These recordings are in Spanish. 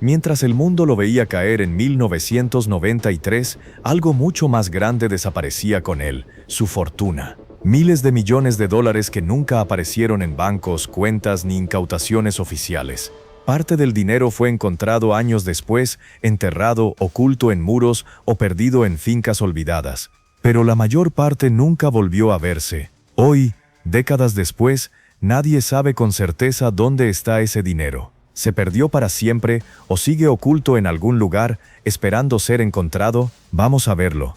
Mientras el mundo lo veía caer en 1993, algo mucho más grande desaparecía con él: su fortuna. Miles de millones de dólares que nunca aparecieron en bancos, cuentas ni incautaciones oficiales. Parte del dinero fue encontrado años después, enterrado, oculto en muros o perdido en fincas olvidadas. Pero la mayor parte nunca volvió a verse. Hoy, décadas después, nadie sabe con certeza dónde está ese dinero. ¿Se perdió para siempre o sigue oculto en algún lugar, esperando ser encontrado? Vamos a verlo.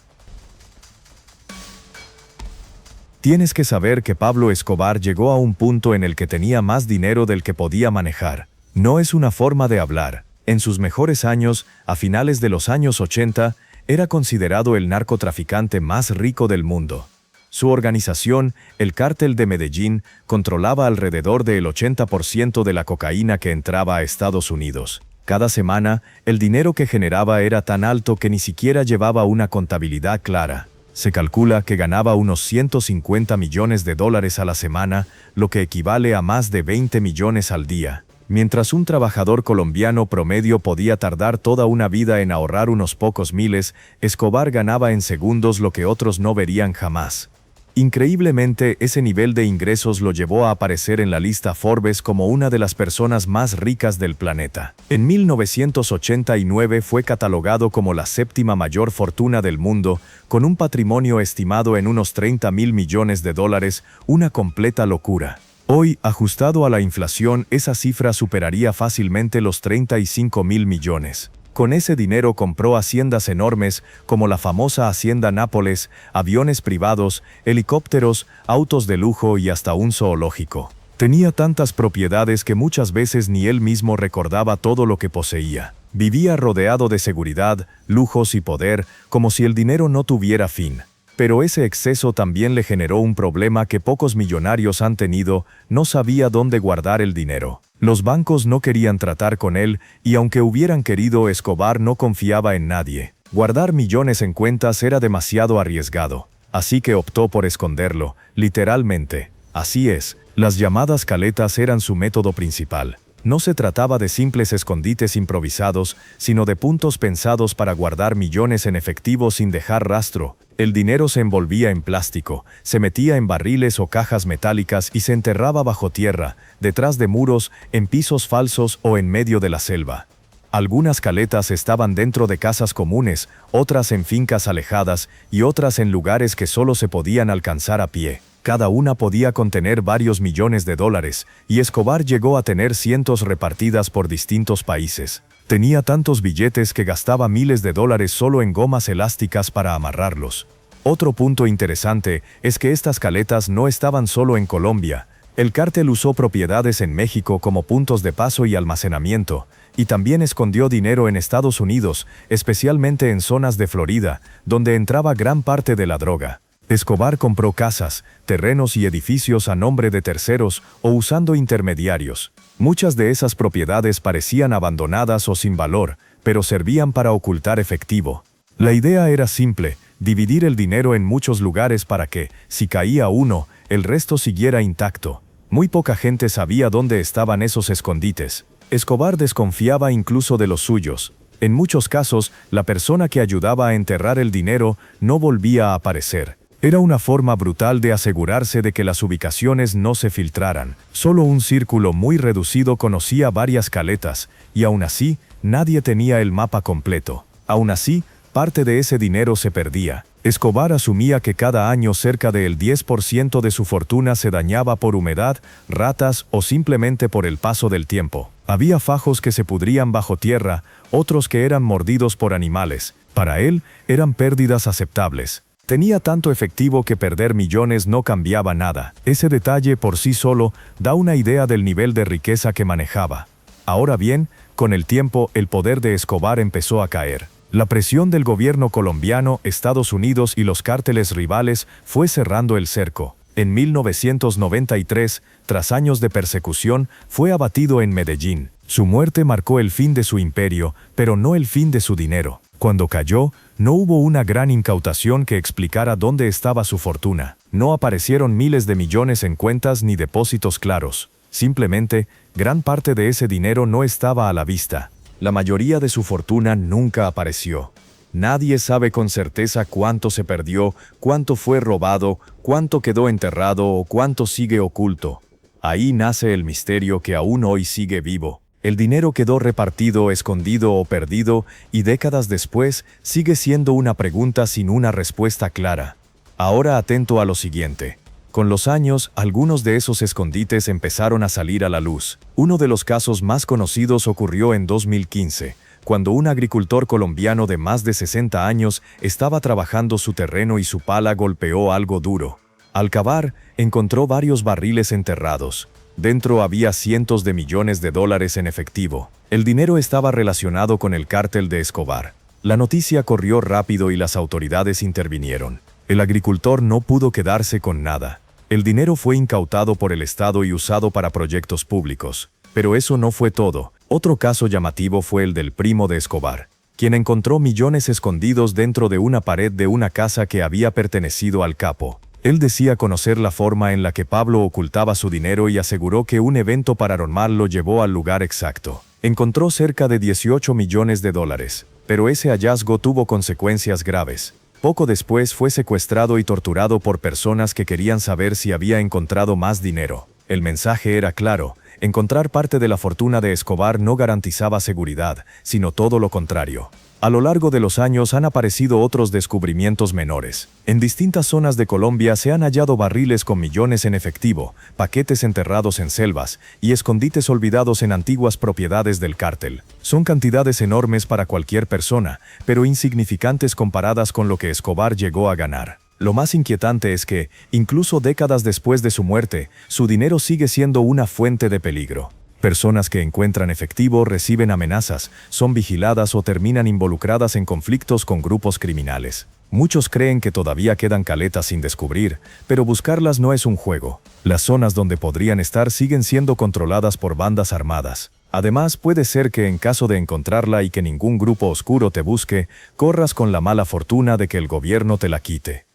Tienes que saber que Pablo Escobar llegó a un punto en el que tenía más dinero del que podía manejar. No es una forma de hablar. En sus mejores años, a finales de los años 80, era considerado el narcotraficante más rico del mundo. Su organización, el Cártel de Medellín, controlaba alrededor del 80% de la cocaína que entraba a Estados Unidos. Cada semana, el dinero que generaba era tan alto que ni siquiera llevaba una contabilidad clara. Se calcula que ganaba unos 150 millones de dólares a la semana, lo que equivale a más de 20 millones al día. Mientras un trabajador colombiano promedio podía tardar toda una vida en ahorrar unos pocos miles, Escobar ganaba en segundos lo que otros no verían jamás. Increíblemente, ese nivel de ingresos lo llevó a aparecer en la lista Forbes como una de las personas más ricas del planeta. En 1989 fue catalogado como la séptima mayor fortuna del mundo, con un patrimonio estimado en unos 30.000 millones de dólares, una completa locura. Hoy, ajustado a la inflación, esa cifra superaría fácilmente los 35.000 millones. Con ese dinero compró haciendas enormes, como la famosa Hacienda Nápoles, aviones privados, helicópteros, autos de lujo y hasta un zoológico. Tenía tantas propiedades que muchas veces ni él mismo recordaba todo lo que poseía. Vivía rodeado de seguridad, lujos y poder, como si el dinero no tuviera fin. Pero ese exceso también le generó un problema que pocos millonarios han tenido: no sabía dónde guardar el dinero. Los bancos no querían tratar con él, y aunque hubieran querido, Escobar no confiaba en nadie. Guardar millones en cuentas era demasiado arriesgado, así que optó por esconderlo, literalmente. Así es, las llamadas caletas eran su método principal. No se trataba de simples escondites improvisados, sino de puntos pensados para guardar millones en efectivo sin dejar rastro. El dinero se envolvía en plástico, se metía en barriles o cajas metálicas y se enterraba bajo tierra, detrás de muros, en pisos falsos o en medio de la selva. Algunas caletas estaban dentro de casas comunes, otras en fincas alejadas y otras en lugares que solo se podían alcanzar a pie. Cada una podía contener varios millones de dólares, y Escobar llegó a tener cientos repartidas por distintos países. Tenía tantos billetes que gastaba miles de dólares solo en gomas elásticas para amarrarlos. Otro punto interesante es que estas caletas no estaban solo en Colombia. El cártel usó propiedades en México como puntos de paso y almacenamiento, y también escondió dinero en Estados Unidos, especialmente en zonas de Florida, donde entraba gran parte de la droga. Escobar compró casas, terrenos y edificios a nombre de terceros o usando intermediarios. Muchas de esas propiedades parecían abandonadas o sin valor, pero servían para ocultar efectivo. La idea era simple: dividir el dinero en muchos lugares para que, si caía uno, el resto siguiera intacto. Muy poca gente sabía dónde estaban esos escondites. Escobar desconfiaba incluso de los suyos. En muchos casos, la persona que ayudaba a enterrar el dinero no volvía a aparecer. Era una forma brutal de asegurarse de que las ubicaciones no se filtraran. Solo un círculo muy reducido conocía varias caletas, y aún así, nadie tenía el mapa completo. Aún así, parte de ese dinero se perdía. Escobar asumía que cada año cerca del 10% de su fortuna se dañaba por humedad, ratas o simplemente por el paso del tiempo. Había fajos que se pudrían bajo tierra, otros que eran mordidos por animales. Para él, eran pérdidas aceptables. Tenía tanto efectivo que perder millones no cambiaba nada. Ese detalle por sí solo da una idea del nivel de riqueza que manejaba. Ahora bien, con el tiempo, el poder de Escobar empezó a caer. La presión del gobierno colombiano, Estados Unidos y los cárteles rivales fue cerrando el cerco. En 1993, tras años de persecución, fue abatido en Medellín. Su muerte marcó el fin de su imperio, pero no el fin de su dinero. Cuando cayó, no hubo una gran incautación que explicara dónde estaba su fortuna. No aparecieron miles de millones en cuentas ni depósitos claros. Simplemente, gran parte de ese dinero no estaba a la vista. La mayoría de su fortuna nunca apareció. Nadie sabe con certeza cuánto se perdió, cuánto fue robado, cuánto quedó enterrado o cuánto sigue oculto. Ahí nace el misterio que aún hoy sigue vivo. El dinero quedó repartido, escondido o perdido, y décadas después sigue siendo una pregunta sin una respuesta clara. Ahora atento a lo siguiente. Con los años, algunos de esos escondites empezaron a salir a la luz. Uno de los casos más conocidos ocurrió en 2015, cuando un agricultor colombiano de más de 60 años estaba trabajando su terreno y su pala golpeó algo duro. Al cavar, encontró varios barriles enterrados. Dentro había cientos de millones de dólares en efectivo. El dinero estaba relacionado con el cártel de Escobar. La noticia corrió rápido y las autoridades intervinieron. El agricultor no pudo quedarse con nada. El dinero fue incautado por el Estado y usado para proyectos públicos. Pero eso no fue todo. Otro caso llamativo fue el del primo de Escobar, quien encontró millones escondidos dentro de una pared de una casa que había pertenecido al capo. Él decía conocer la forma en la que Pablo ocultaba su dinero y aseguró que un evento paranormal lo llevó al lugar exacto. Encontró cerca de 18 millones de dólares, pero ese hallazgo tuvo consecuencias graves. Poco después fue secuestrado y torturado por personas que querían saber si había encontrado más dinero. El mensaje era claro: encontrar parte de la fortuna de Escobar no garantizaba seguridad, sino todo lo contrario. A lo largo de los años han aparecido otros descubrimientos menores. En distintas zonas de Colombia se han hallado barriles con millones en efectivo, paquetes enterrados en selvas y escondites olvidados en antiguas propiedades del cártel. Son cantidades enormes para cualquier persona, pero insignificantes comparadas con lo que Escobar llegó a ganar. Lo más inquietante es que, incluso décadas después de su muerte, su dinero sigue siendo una fuente de peligro. Personas que encuentran efectivo reciben amenazas, son vigiladas o terminan involucradas en conflictos con grupos criminales. Muchos creen que todavía quedan caletas sin descubrir, pero buscarlas no es un juego. Las zonas donde podrían estar siguen siendo controladas por bandas armadas. Además, puede ser que en caso de encontrarla y que ningún grupo oscuro te busque, corras con la mala fortuna de que el gobierno te la quite.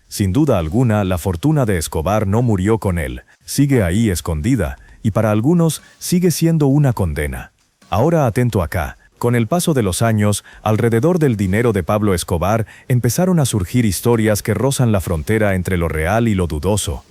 Sin duda alguna, la fortuna de Escobar no murió con él, sigue ahí escondida, y para algunos sigue siendo una condena. Ahora atento acá. Con el paso de los años, alrededor del dinero de Pablo Escobar empezaron a surgir historias que rozan la frontera entre lo real y lo dudoso.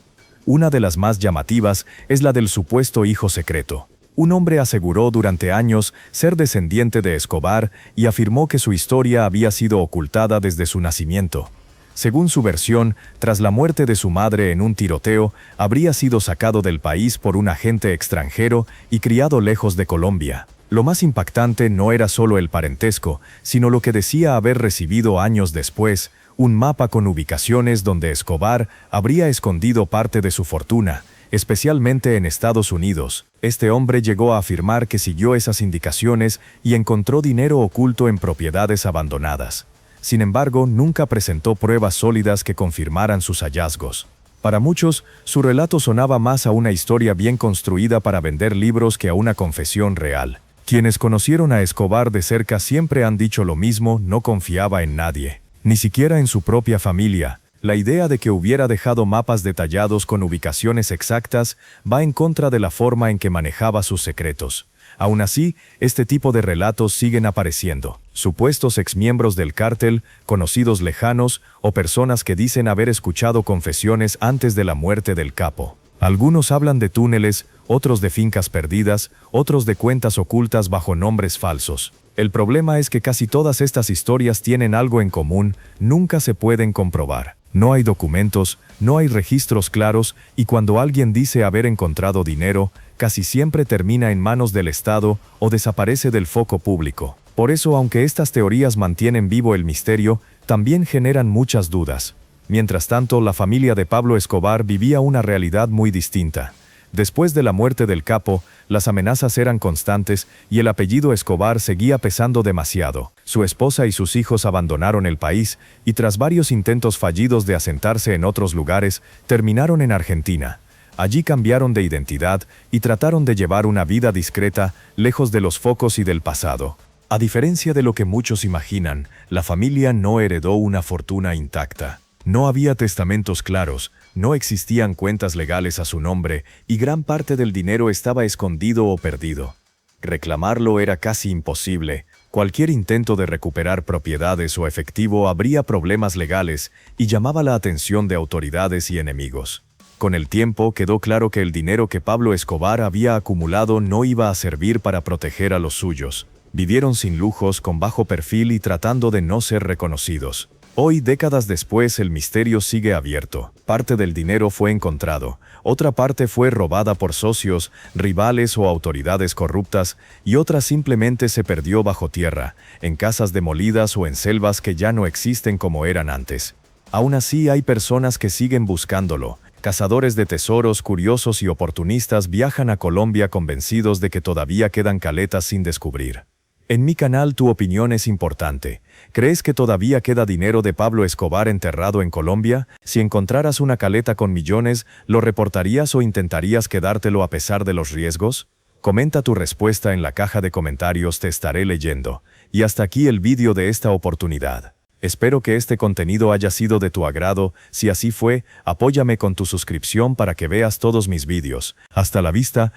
Una de las más llamativas es la del supuesto hijo secreto. Un hombre aseguró durante años ser descendiente de Escobar y afirmó que su historia había sido ocultada desde su nacimiento. Según su versión, tras la muerte de su madre en un tiroteo, habría sido sacado del país por un agente extranjero y criado lejos de Colombia. Lo más impactante no era solo el parentesco, sino lo que decía haber recibido años después, un mapa con ubicaciones donde Escobar habría escondido parte de su fortuna, especialmente en Estados Unidos. Este hombre llegó a afirmar que siguió esas indicaciones y encontró dinero oculto en propiedades abandonadas. Sin embargo, nunca presentó pruebas sólidas que confirmaran sus hallazgos. Para muchos, su relato sonaba más a una historia bien construida para vender libros que a una confesión real. Quienes conocieron a Escobar de cerca siempre han dicho lo mismo: no confiaba en nadie, ni siquiera en su propia familia. La idea de que hubiera dejado mapas detallados con ubicaciones exactas va en contra de la forma en que manejaba sus secretos. Aún así, este tipo de relatos siguen apareciendo. Supuestos exmiembros del cártel, conocidos lejanos o personas que dicen haber escuchado confesiones antes de la muerte del capo. Algunos hablan de túneles, otros de fincas perdidas, otros de cuentas ocultas bajo nombres falsos. El problema es que casi todas estas historias tienen algo en común: nunca se pueden comprobar. No hay documentos, no hay registros claros, y cuando alguien dice haber encontrado dinero, casi siempre termina en manos del Estado o desaparece del foco público. Por eso, aunque estas teorías mantienen vivo el misterio, también generan muchas dudas. Mientras tanto, la familia de Pablo Escobar vivía una realidad muy distinta. Después de la muerte del capo, las amenazas eran constantes y el apellido Escobar seguía pesando demasiado. Su esposa y sus hijos abandonaron el país y, tras varios intentos fallidos de asentarse en otros lugares, terminaron en Argentina. Allí cambiaron de identidad y trataron de llevar una vida discreta, lejos de los focos y del pasado. A diferencia de lo que muchos imaginan, la familia no heredó una fortuna intacta. No había testamentos claros, no existían cuentas legales a su nombre y gran parte del dinero estaba escondido o perdido. Reclamarlo era casi imposible. Cualquier intento de recuperar propiedades o efectivo habría problemas legales y llamaba la atención de autoridades y enemigos. Con el tiempo quedó claro que el dinero que Pablo Escobar había acumulado no iba a servir para proteger a los suyos. Vivieron sin lujos, con bajo perfil y tratando de no ser reconocidos. Hoy, décadas después, el misterio sigue abierto. Parte del dinero fue encontrado, otra parte fue robada por socios, rivales o autoridades corruptas, y otra simplemente se perdió bajo tierra, en casas demolidas o en selvas que ya no existen como eran antes. Aún así, hay personas que siguen buscándolo. Cazadores de tesoros, curiosos y oportunistas viajan a Colombia convencidos de que todavía quedan caletas sin descubrir. En mi canal tu opinión es importante. ¿Crees que todavía queda dinero de Pablo Escobar enterrado en Colombia? Si encontraras una caleta con millones, ¿lo reportarías o intentarías quedártelo a pesar de los riesgos? Comenta tu respuesta en la caja de comentarios, te estaré leyendo. Y hasta aquí el vídeo de esta oportunidad. Espero que este contenido haya sido de tu agrado. Si así fue, apóyame con tu suscripción para que veas todos mis vídeos. Hasta la vista.